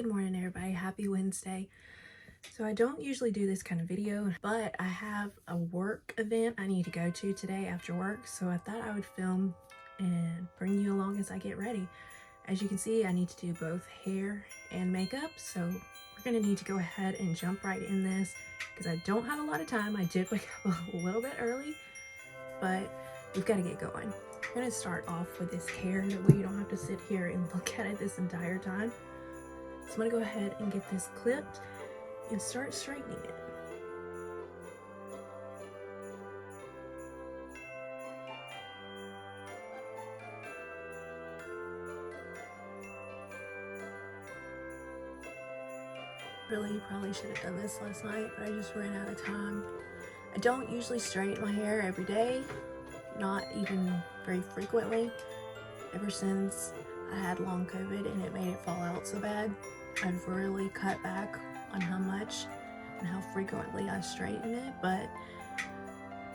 Good morning everybody, happy Wednesday. So I don't usually do this kind of video, but I have a work event I need to go to today after work, so I thought I would film and bring you along as I get ready. As you can see, I need to do both hair and makeup, so we're gonna need to go ahead and jump right in this because I don't have a lot of time. I did wake up a little bit early, but we've got to get going. We're gonna start off with this hair, that way you don't have to sit here and look at it this entire time. So I'm gonna go ahead and get this clipped and start straightening it. Really probably should have done this last night, but I just ran out of time. I don't usually straighten my hair every day, not even very frequently. Ever since I had long COVID and it made it fall out so bad, I've really cut back on how much and how frequently I straighten it, but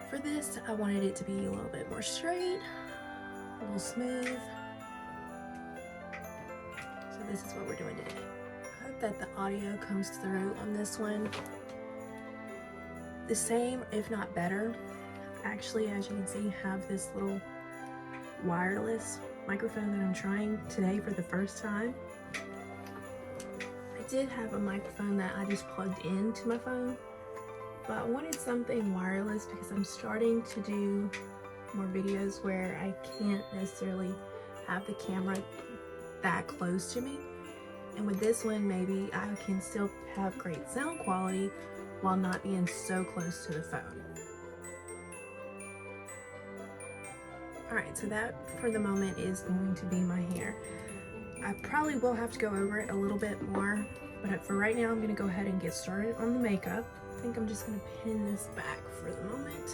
for this I wanted it to be a little bit more straight, a little smooth. So this is what we're doing today. I hope that the audio comes through on this one. The same, if not better. Actually, as you can see, have this little wireless microphone that I'm trying today for the first time. I did have a microphone that I just plugged into my phone, but I wanted something wireless because I'm starting to do more videos where I can't necessarily have the camera that close to me. And with this one, maybe I can still have great sound quality while not being so close to the phone. Alright, so that for the moment is going to be my hair. I probably will have to go over it a little bit more, but for right now I'm going to go ahead and get started on the makeup. I think I'm just going to pin this back for the moment.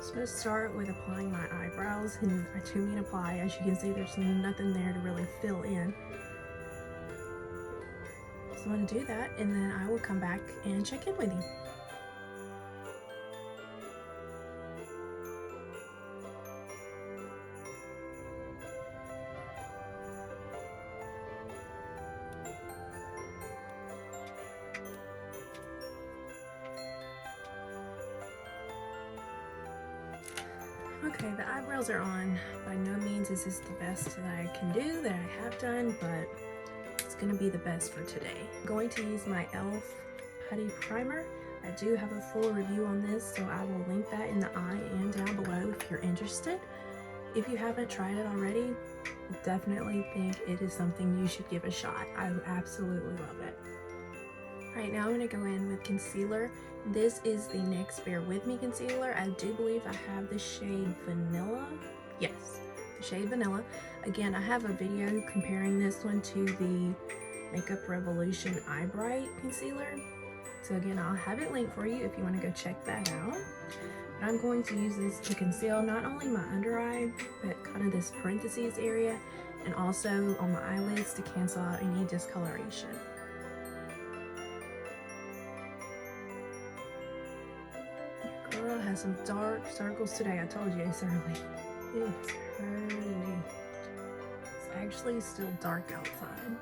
So I'm going to start with applying my eyebrows, and I do mean apply. As you can see, there's nothing there to really fill in. So I'm going to do that, and then I will come back and check in with you. Okay, the eyebrows are on. By no means is this the best that I can do, that I have done, but it's going to be the best for today. I'm going to use my e.l.f. Putty Primer. I do have a full review on this, so I will link that in the eye and down below if you're interested. If you haven't tried it already, I definitely think it is something you should give a shot. I absolutely love it. Alright, now I'm going to go in with concealer. This is the NYX Bear With Me concealer. I do believe I have the shade Vanilla. Yes, the shade Vanilla. Again, I have a video comparing this one to the Makeup Revolution Eye Bright concealer. So again, I'll have it linked for you if you want to go check that out. But I'm going to use this to conceal not only my under eye, but kind of this parentheses area, and also on my eyelids to cancel out any discoloration. Girl has some dark circles today. I told you it's early. It's early. It's actually still dark outside.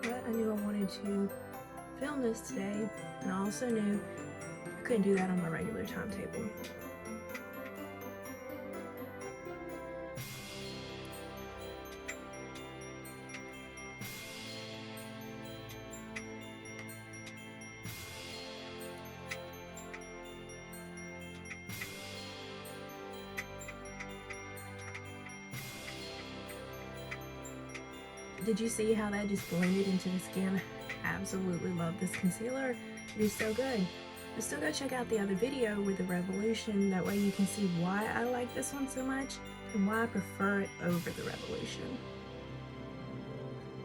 But I knew I wanted to film this today, and I also knew I couldn't do that on my regular timetable. Did you see how that just blended into the skin? I absolutely love this concealer. It is so good. But still go check out the other video with the Revolution. That way you can see why I like this one so much and why I prefer it over the Revolution.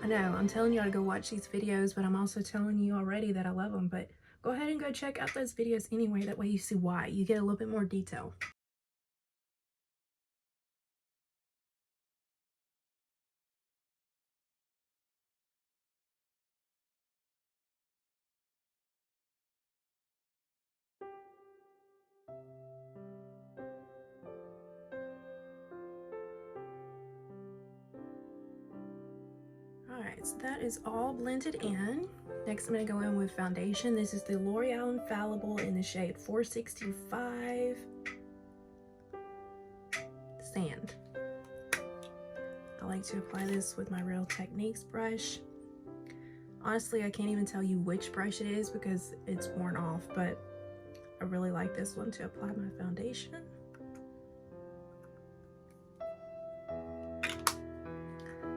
I know, I'm telling y'all to go watch these videos, but I'm also telling you already that I love them. But go ahead and go check out those videos anyway. That way you see why. You get a little bit more detail. Alright, so that is all blended in. Next I'm going to go in with foundation. This is the L'Oreal Infallible in the shade 465 Sand. I like to apply this with my Real Techniques brush. Honestly, I can't even tell you which brush it is because it's worn off, but I really like this one to apply my foundation.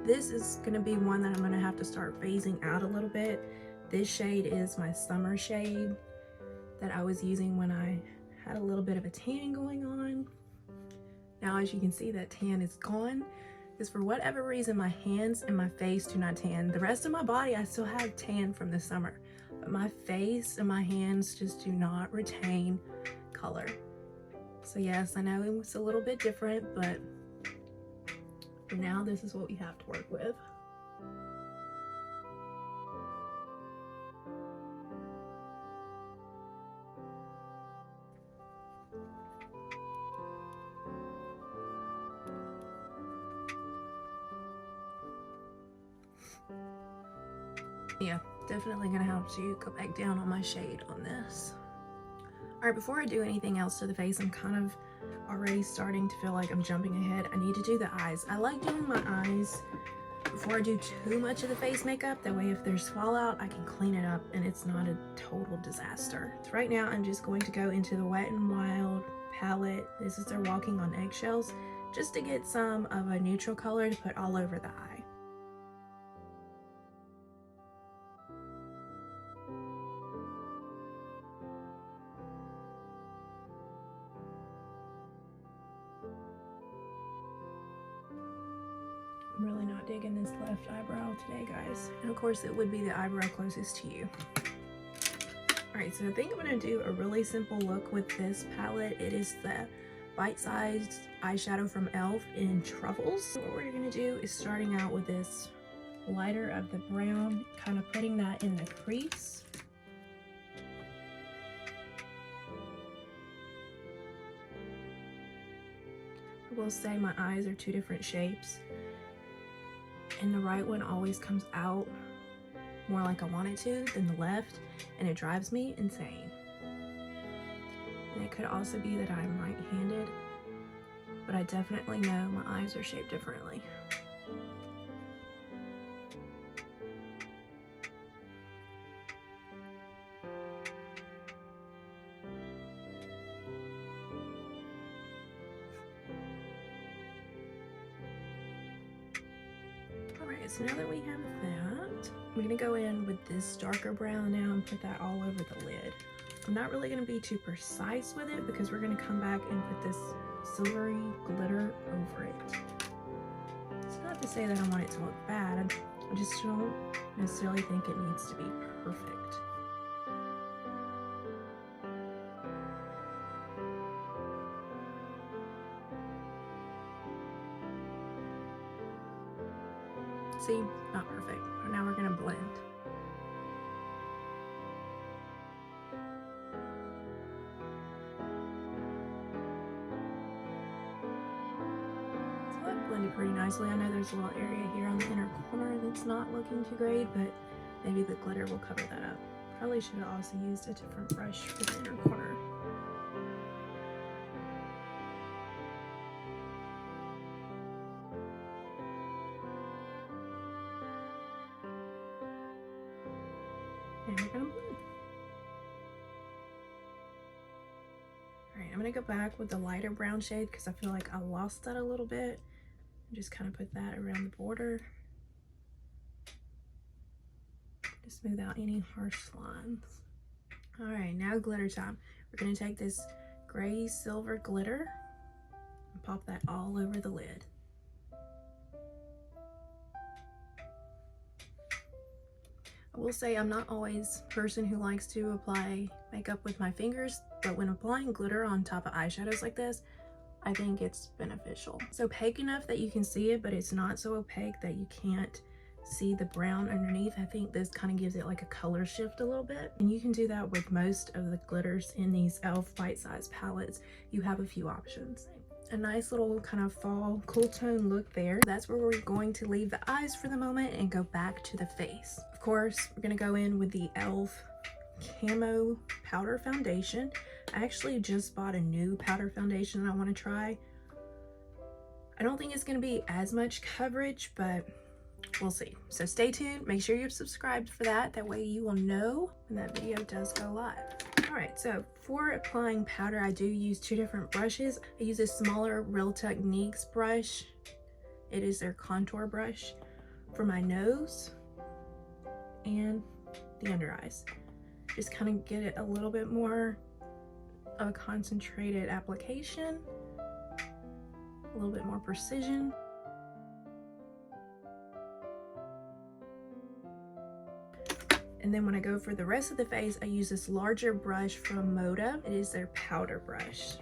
This is going to be one that I'm going to have to start phasing out a little bit. This shade is my summer shade that I was using when I had a little bit of a tan going on. Now, as you can see, that tan is gone. Because for whatever reason, my hands and my face do not tan. The rest of my body, I still have tan from the summer. But my face and my hands just do not retain color. So yes, I know it was a little bit different, but for now, this is what we have to work with. Yeah, definitely gonna have to go back down on my shade on this. All right, before I do anything else to the face, I'm kind of already starting to feel like I'm jumping ahead. I need to do the eyes. I like doing my eyes before I do too much of the face makeup. That way, if there's fallout, I can clean it up and it's not a total disaster. So right now, I'm just going to go into the Wet n Wild palette. This is their Walking on Eggshells, just to get some of a neutral color to put all over the eye. I'm really not digging this left eyebrow today, guys. And of course, it would be the eyebrow closest to you. Alright, so I think I'm going to do a really simple look with this palette. It is the bite-sized eyeshadow from e.l.f. in Truffles. So what we're going to do is starting out with this lighter of the brown, kind of putting that in the crease. I will say my eyes are two different shapes, and the right one always comes out more like I want it to than the left, and it drives me insane. And it could also be that I'm right-handed, but I definitely know my eyes are shaped differently. Alright, so now that we have that, I'm going to go in with this darker brown now and put that all over the lid. I'm not really going to be too precise with it because we're going to come back and put this silvery glitter over it. It's not to say that I want it to look bad, I just don't necessarily think it needs to be perfect. See, not perfect. But now we're gonna blend. So that blended pretty nicely. I know there's a little area here on the inner corner that's not looking too great, but maybe the glitter will cover that up. Probably should have also used a different brush for the inner corner. And we're gonna blend. Alright, I'm gonna go back with the lighter brown shade because I feel like I lost that a little bit. And just kind of put that around the border to smooth out any harsh lines. Alright, now glitter time. We're gonna take this gray silver glitter and pop that all over the lid. I will say I'm not always a person who likes to apply makeup with my fingers, but when applying glitter on top of eyeshadows like this, I think it's beneficial. It's opaque enough that you can see it, but it's not so opaque that you can't see the brown underneath. I think this kind of gives it like a color shift a little bit. And you can do that with most of the glitters in these e.l.f. bite-sized palettes. You have a few options. a nice little kind of fall cool tone look there. That's where we're going to leave the eyes for the moment and go back to the face. Of course, we're gonna go in with the e.l.f. Camo Powder Foundation. I actually just bought a new powder foundation that I want to try. I don't think it's going to be as much coverage, but we'll see. So stay tuned. Make sure you're subscribed for that. That way you will know when that video does go live. All right, so for applying powder, I do use two different brushes. I use a smaller Real Techniques brush. It is their contour brush for my nose and the under eyes. Just kind of get it a little bit more of a concentrated application, a little bit more precision. And then when I go for the rest of the face, I use this larger brush from Moda. It is their powder brush.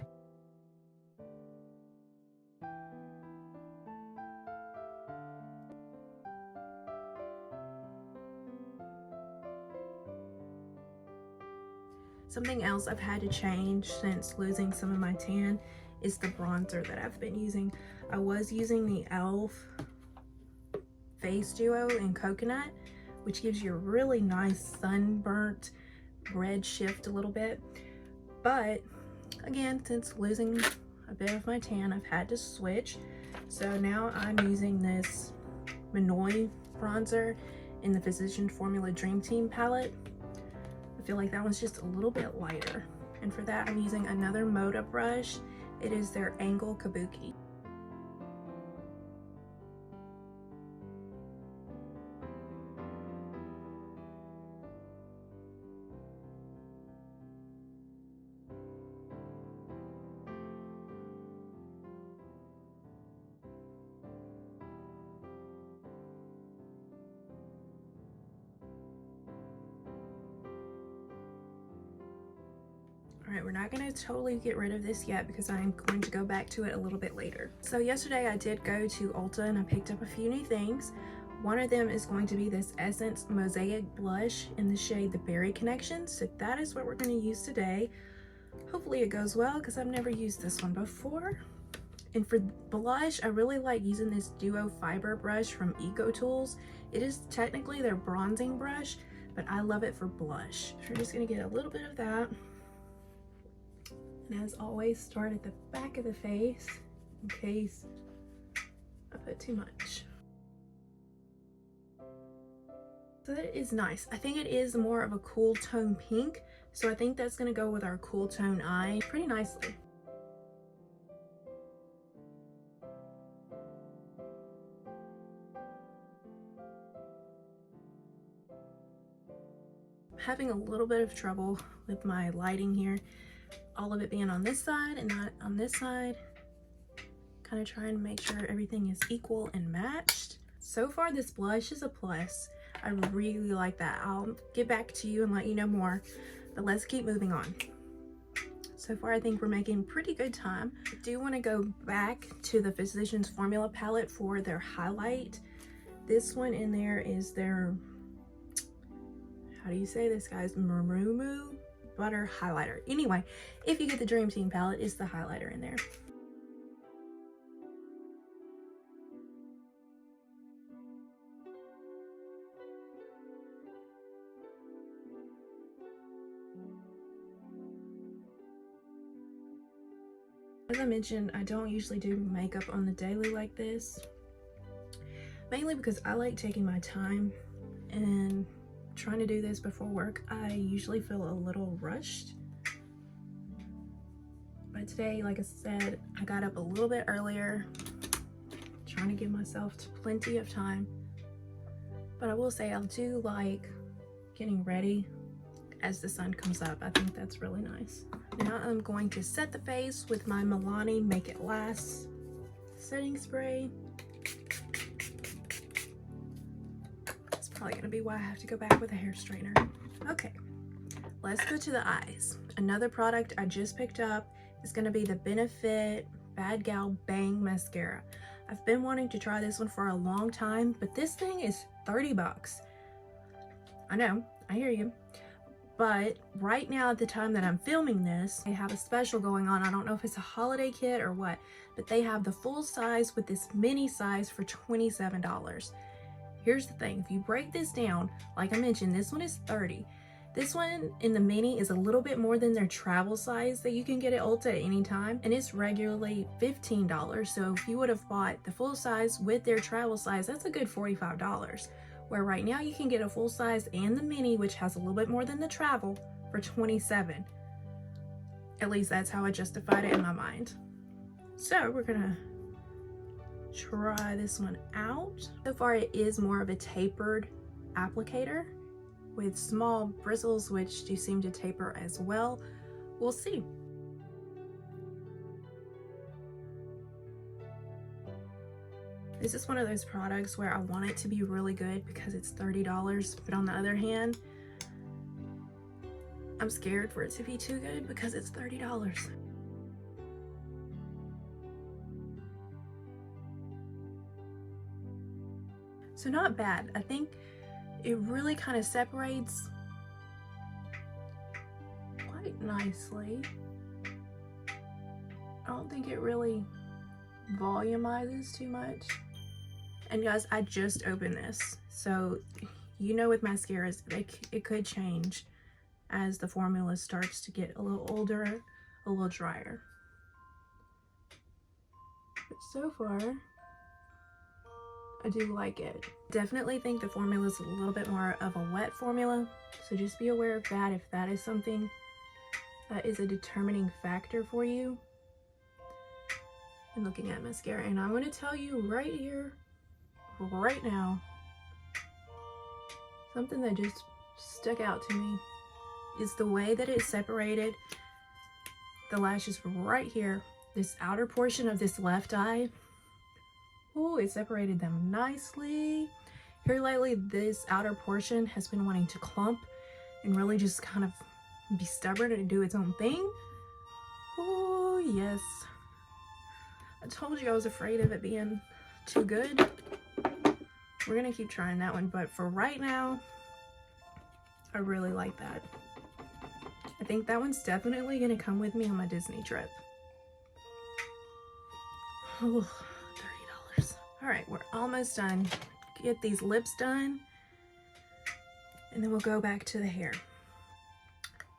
Something else I've had to change since losing some of my tan is the bronzer that I've been using. I was using the e.l.f. Face Duo in Coconut, which gives you a really nice sunburnt red shift a little bit. But again, since losing a bit of my tan, I've had to switch. So now I'm using this Minoy bronzer in the Physician Formula Dream Team palette. I feel like that one's just a little bit lighter. And for that, I'm using another Moda brush. It is their Angle Kabuki. All right, we're not going to totally get rid of this yet because I'm going to go back to it a little bit later. So yesterday I did go to Ulta and I picked up a few new things. One of them is going to be this Essence Mosaic Blush in the shade The Berry Connection. So that is what we're going to use today. Hopefully it goes well because I've never used this one before. And for blush, I really like using this Duo Fiber brush from Eco Tools. It is technically their bronzing brush, but I love it for blush. So we're just going to get a little bit of that. And as always, start at the back of the face in case I put too much. So that is nice. I think it is more of a cool tone pink, so I think that's going to go with our cool tone eye pretty nicely. I'm having a little bit of trouble with my lighting here. All of it being on this side and not on this side. Kind of trying to make sure everything is equal and matched. So far this blush is a plus. I really like that. I'll get back to you and let you know more, but let's keep moving on. So far I think we're making pretty good time. I do want to go back to the Physicians Formula palette for their highlight. This one in there is their, how do you say this, guys? Murumu Butter Highlighter. Anyway, if you get the Dream Team palette, it's the highlighter in there. As I mentioned, I don't usually do makeup on the daily like this, mainly because I like taking my time, and trying to do this before work, I usually feel a little rushed. But today, like I said, I got up a little bit earlier, trying to give myself plenty of time. But I will say I do like getting ready as the sun comes up. I think that's really nice. Now I'm going to set the face with my Milani Make It Last setting spray. Probably gonna be why I have to go back with a hair straightener. Okay, let's go to the eyes. Another product I just picked up is gonna be the Benefit Bad Gal Bang Mascara. I've been wanting to try this one for a long time, but this thing is 30 bucks. I know, I hear you. But right now, at the time that I'm filming this, they have a special going on. I don't know if it's a holiday kit or what, but they have the full size with this mini size for $27. Here's the thing, if you break this down, like I mentioned, this one is $30. This one in the mini is a little bit more than their travel size that you can get at Ulta at any time, and it's regularly $15. So if you would have bought the full size with their travel size, that's a good $45. Where right now you can get a full size and the mini, which has a little bit more than the travel, for $27. At least that's how I justified it in my mind. So we're gonna try this one out. So far it is more of a tapered applicator with small bristles, which do seem to taper as well. We'll see. This is one of those products where I want it to be really good because it's $30, but on the other hand, I'm scared for it to be too good because it's $30. So not bad. I think it really kind of separates quite nicely. I don't think it really volumizes too much. And guys, I just opened this, so you know with mascaras, it could change as the formula starts to get a little older, a little drier. But so far, I do like it. Definitely think the formula is a little bit more of a wet formula, so just be aware of that if that is something that is a determining factor for you in looking at mascara. And I'm going to tell you right here, right now, something that just stuck out to me is the way that it separated the lashes right here, this outer portion of this left eye. Oh, it separated them nicely. Here lately, this outer portion has been wanting to clump and really just kind of be stubborn and do its own thing. Oh, yes. I told you I was afraid of it being too good. We're gonna keep trying that one, but for right now, I really like that. I think that one's definitely gonna come with me on my Disney trip. Oh, $30. All right, we're almost done. Get these lips done, and then we'll go back to the hair.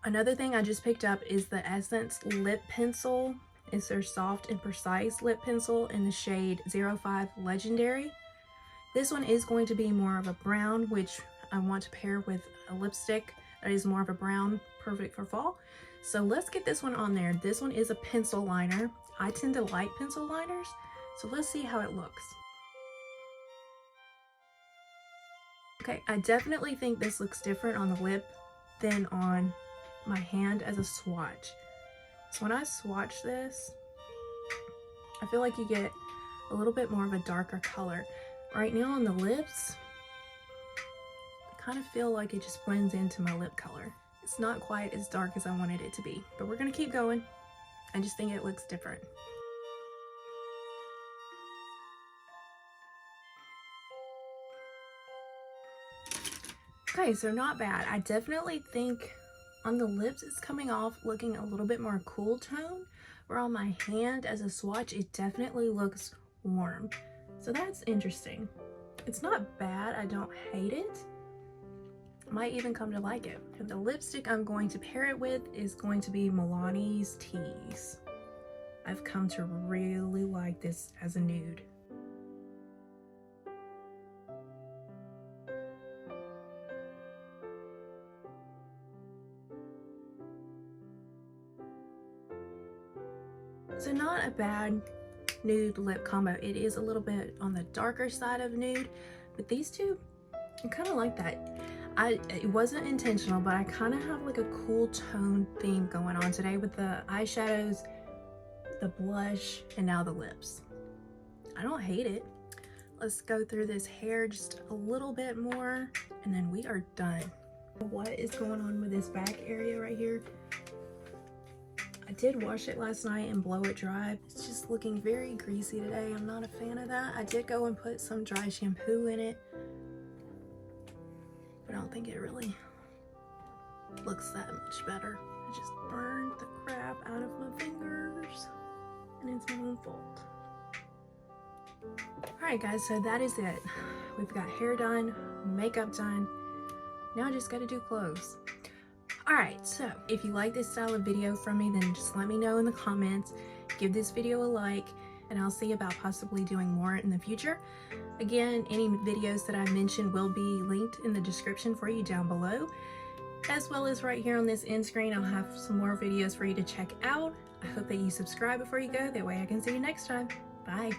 Another thing I just picked up is the Essence lip pencil. It's their soft and precise lip pencil in the shade 05 Legendary. This one is going to be more of a brown, which I want to pair with a lipstick that is more of a brown, perfect for fall. So let's get this one on there. This one is a pencil liner. I tend to like pencil liners, so let's see how it looks. Okay, I definitely think this looks different on the lip than on my hand as a swatch. So when I swatch this, I feel like you get a little bit more of a darker color. Right now on the lips, I kind of feel like it just blends into my lip color. It's not quite as dark as I wanted it to be, but we're gonna keep going. I just think it looks different. Okay, so not bad. I definitely think on the lips it's coming off looking a little bit more cool tone, where on my hand as a swatch it definitely looks warm. So that's interesting. It's not bad, I don't hate it. I might even come to like it. And the lipstick I'm going to pair it with is going to be Milani's Tease. I've come to really like this as a nude. So not a bad nude lip combo. It is a little bit on the darker side of nude, but these two, I kind of like that. It wasn't intentional, but I kind of have like a cool tone theme going on today with the eyeshadows, the blush, and now the lips. I don't hate it. Let's go through this hair just a little bit more, and then we are done. What is going on with this back area right here? I did wash it last night and blow it dry. It's just looking very greasy today. I'm not a fan of that. I did go and put some dry shampoo in it, but I don't think it really looks that much better. I just burned the crap out of my fingers, and it's my own fault. Alright guys, so that is it. We've got hair done, makeup done. Now I just gotta do clothes. Alright, so if you like this style of video from me, then just let me know in the comments. Give this video a like, and I'll see about possibly doing more in the future. Again, any videos that I mentioned will be linked in the description for you down below, as well as right here on this end screen. I'll have some more videos for you to check out. I hope that you subscribe before you go, that way I can see you next time. Bye.